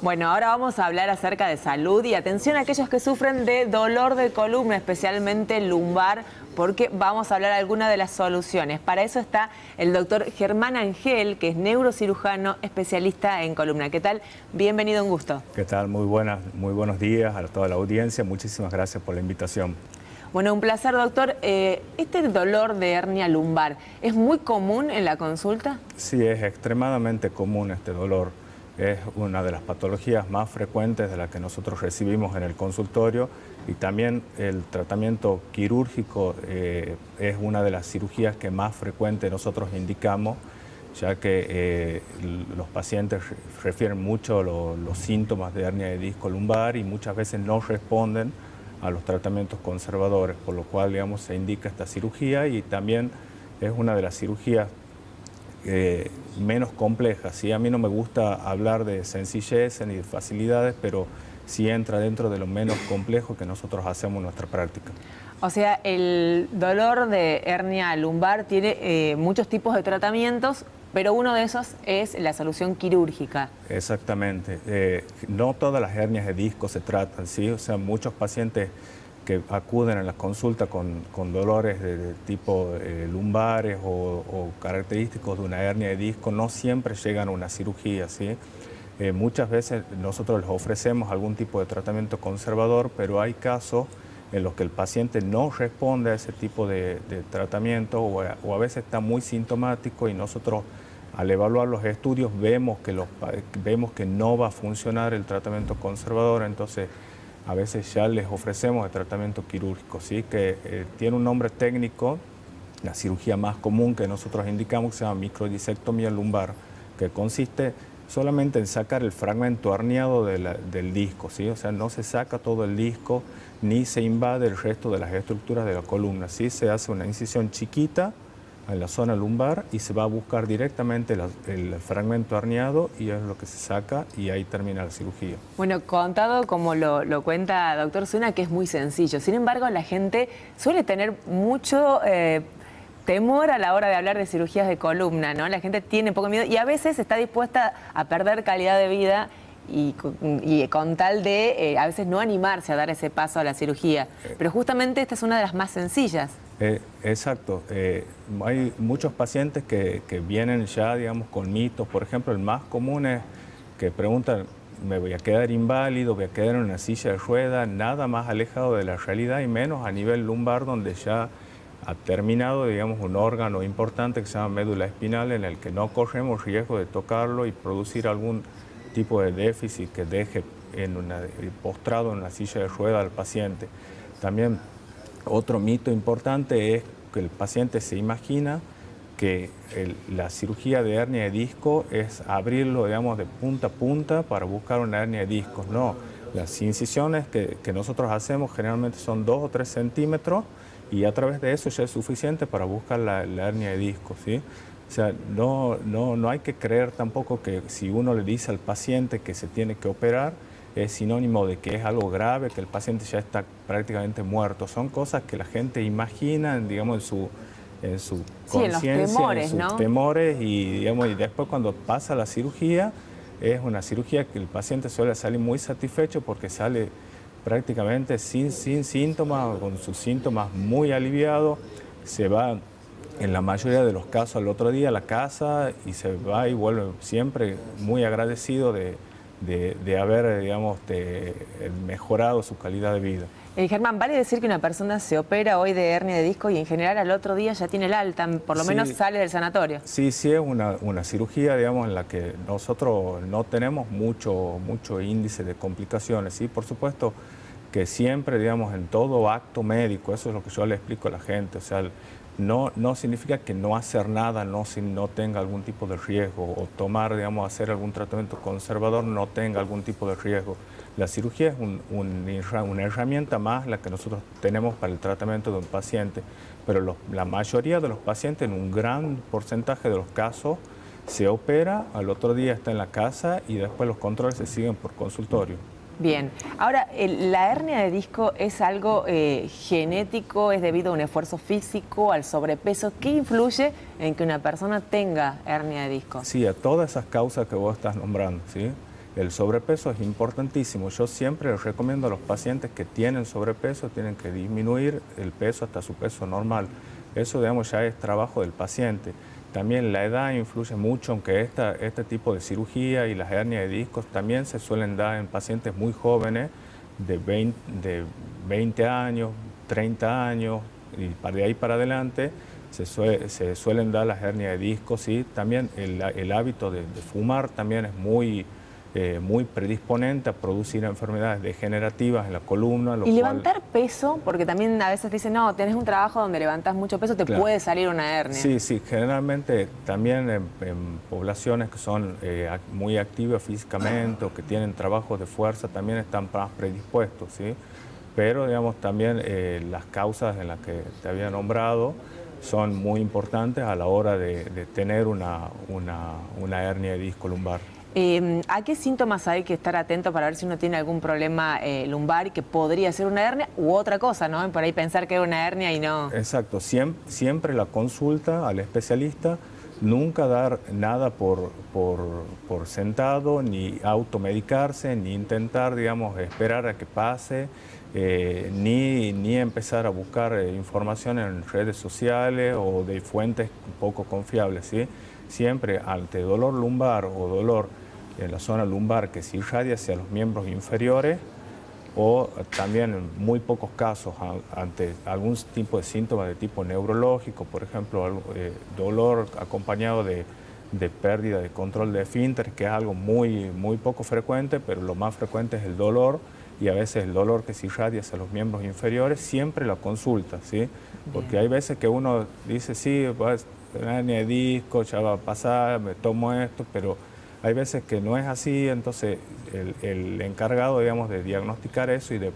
Bueno, ahora vamos a hablar acerca de salud y atención a aquellos que sufren de dolor de columna, especialmente lumbar, porque vamos a hablar de algunas de las soluciones. Para eso está el doctor Germán Angel, que es neurocirujano especialista en columna. ¿Qué tal? Bienvenido, un gusto. ¿Qué tal? Muy buenos días a toda la audiencia. Muchísimas gracias por la invitación. Bueno, un placer, doctor. ¿Este dolor de hernia lumbar es muy común en la consulta? Sí, es extremadamente común este dolor. Es una de las patologías más frecuentes de las que nosotros recibimos en el consultorio y también el tratamiento quirúrgico es una de las cirugías que más frecuente nosotros indicamos, ya que los pacientes refieren mucho los síntomas de hernia de disco lumbar y muchas veces no responden a los tratamientos conservadores, por lo cual, digamos, se indica esta cirugía y también es una de las cirugías menos complejas. ¿Sí? A mí no me gusta hablar de sencillez ni de facilidades, pero sí entra dentro de lo menos complejo que nosotros hacemos en nuestra práctica. O sea, el dolor de hernia lumbar tiene muchos tipos de tratamientos, pero uno de esos es la solución quirúrgica. Exactamente. No todas las hernias de disco se tratan, ¿sí? O sea, muchos pacientes que acuden a la consulta con dolores de tipo lumbares o característicos de una hernia de disco no siempre llegan a una cirugía, ¿sí? Muchas veces nosotros les ofrecemos algún tipo de tratamiento conservador, pero hay casos en los que el paciente no responde a ese tipo de tratamiento o a veces está muy sintomático y nosotros al evaluar los estudios vemos que no va a funcionar el tratamiento conservador, entonces a veces ya les ofrecemos el tratamiento quirúrgico, ¿sí? Que tiene un nombre técnico, la cirugía más común que nosotros indicamos, que se llama microdisectomía lumbar, que consiste solamente en sacar el fragmento herniado del disco, ¿sí? O sea, no se saca todo el disco ni se invade el resto de las estructuras de la columna, ¿sí? Se hace una incisión chiquita en la zona lumbar y se va a buscar directamente el fragmento herniado y es lo que se saca y ahí termina la cirugía. Bueno, contado como lo cuenta doctor, suena que es muy sencillo. Sin embargo, la gente suele tener mucho temor a la hora de hablar de cirugías de columna, ¿no? La gente tiene poco miedo y a veces está dispuesta a perder calidad de vida y con tal de a veces no animarse a dar ese paso a la cirugía. Pero justamente esta es una de las más sencillas. Exacto. Hay muchos pacientes que vienen ya, digamos, con mitos. Por ejemplo, el más común es que preguntan, me voy a quedar inválido, voy a quedar en una silla de ruedas, nada más alejado de la realidad y menos a nivel lumbar, donde ya ha terminado, digamos, un órgano importante que se llama médula espinal, en el que no corremos riesgo de tocarlo y producir algún tipo de déficit que deje postrado en una silla de ruedas al paciente. También otro mito importante es que el paciente se imagina que la cirugía de hernia de disco es abrirlo, digamos, de punta a punta para buscar una hernia de discos. No, las incisiones que nosotros hacemos generalmente son 2 o 3 centímetros y a través de eso ya es suficiente para buscar la hernia de disco, ¿sí? O sea, no hay que creer tampoco que si uno le dice al paciente que se tiene que operar, es sinónimo de que es algo grave, que el paciente ya está prácticamente muerto. Son cosas que la gente imagina, digamos, en su conciencia, en los temores, en sus temores y, digamos, y después cuando pasa la cirugía, es una cirugía que el paciente suele salir muy satisfecho porque sale prácticamente sin síntomas, con sus síntomas muy aliviados, se va en la mayoría de los casos al otro día a la casa y se va y vuelve siempre muy agradecido de haber, digamos, mejorado su calidad de vida. Germán, ¿vale decir que una persona se opera hoy de hernia de disco y en general al otro día ya tiene el alta, por lo menos sale del sanatorio? Sí, es una cirugía, digamos, en la que nosotros no tenemos mucho índice de complicaciones, ¿sí? Por supuesto que siempre, digamos, en todo acto médico, eso es lo que yo le explico a la gente, o sea, no significa que no hacer nada no tenga algún tipo de riesgo o tomar, digamos, hacer algún tratamiento conservador no tenga algún tipo de riesgo. La cirugía es una herramienta más la que nosotros tenemos para el tratamiento de un paciente, pero la mayoría de los pacientes, en un gran porcentaje de los casos, se opera, al otro día está en la casa y después los controles se siguen por consultorio. Bien, ahora, ¿la hernia de disco es algo genético, es debido a un esfuerzo físico, al sobrepeso? ¿Qué influye en que una persona tenga hernia de disco? Sí, a todas esas causas que vos estás nombrando, ¿sí? el sobrepeso es importantísimo. Yo siempre les recomiendo a los pacientes que tienen sobrepeso, tienen que disminuir el peso hasta su peso normal. Eso, digamos, ya es trabajo del paciente. También la edad influye mucho, aunque este tipo de cirugía y las hernias de discos también se suelen dar en pacientes muy jóvenes, de 20 años, 30 años, y de ahí para adelante se suelen dar las hernias de discos. Y también el hábito de fumar también es muy predisponente a producir enfermedades degenerativas en la columna. Y levantar peso, porque también a veces dicen, no, tenés un trabajo donde levantas mucho peso, te puede salir una hernia. Sí, sí, generalmente también en poblaciones que son muy activas físicamente o que tienen trabajos de fuerza también están más predispuestos, ¿sí? Pero, digamos, también las causas en las que te había nombrado son muy importantes a la hora de tener una hernia de disco lumbar. ¿A qué síntomas hay que estar atento para ver si uno tiene algún problema lumbar y que podría ser una hernia u otra cosa, ¿no? Por ahí pensar que es una hernia y no. Exacto, siempre la consulta al especialista, nunca dar nada por sentado, ni automedicarse, ni intentar, digamos, esperar a que pase, ni empezar a buscar información en redes sociales o de fuentes poco confiables, ¿sí? Siempre ante dolor lumbar o dolor en la zona lumbar que se irradia hacia los miembros inferiores, o también en muy pocos casos ante algún tipo de síntomas de tipo neurológico, por ejemplo, dolor acompañado de pérdida de control de esfínter, que es algo muy poco frecuente, pero lo más frecuente es el dolor, y a veces el dolor que se irradia hacia los miembros inferiores, siempre la consulta, ¿sí? Porque hay veces que uno dice, sí, pues, una hernia de disco, ya va a pasar, me tomo esto, pero hay veces que no es así. Entonces el encargado, digamos, de diagnosticar eso y de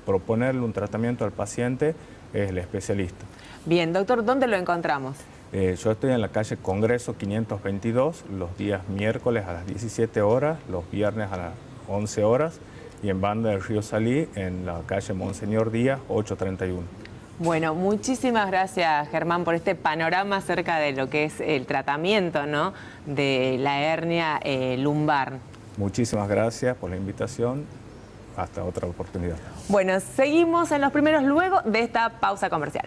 proponerle un tratamiento al paciente es el especialista. Bien, doctor, ¿dónde lo encontramos? Yo estoy en la calle Congreso 522, los días miércoles a las 17 horas, los viernes a las 11 horas, y en Banda del Río Salí, en la calle Monseñor Díaz, 831. Bueno, muchísimas gracias, Germán, por este panorama acerca de lo que es el tratamiento, ¿no?, de la hernia lumbar. Muchísimas gracias por la invitación. Hasta otra oportunidad. Bueno, seguimos en los primeros luego de esta pausa comercial.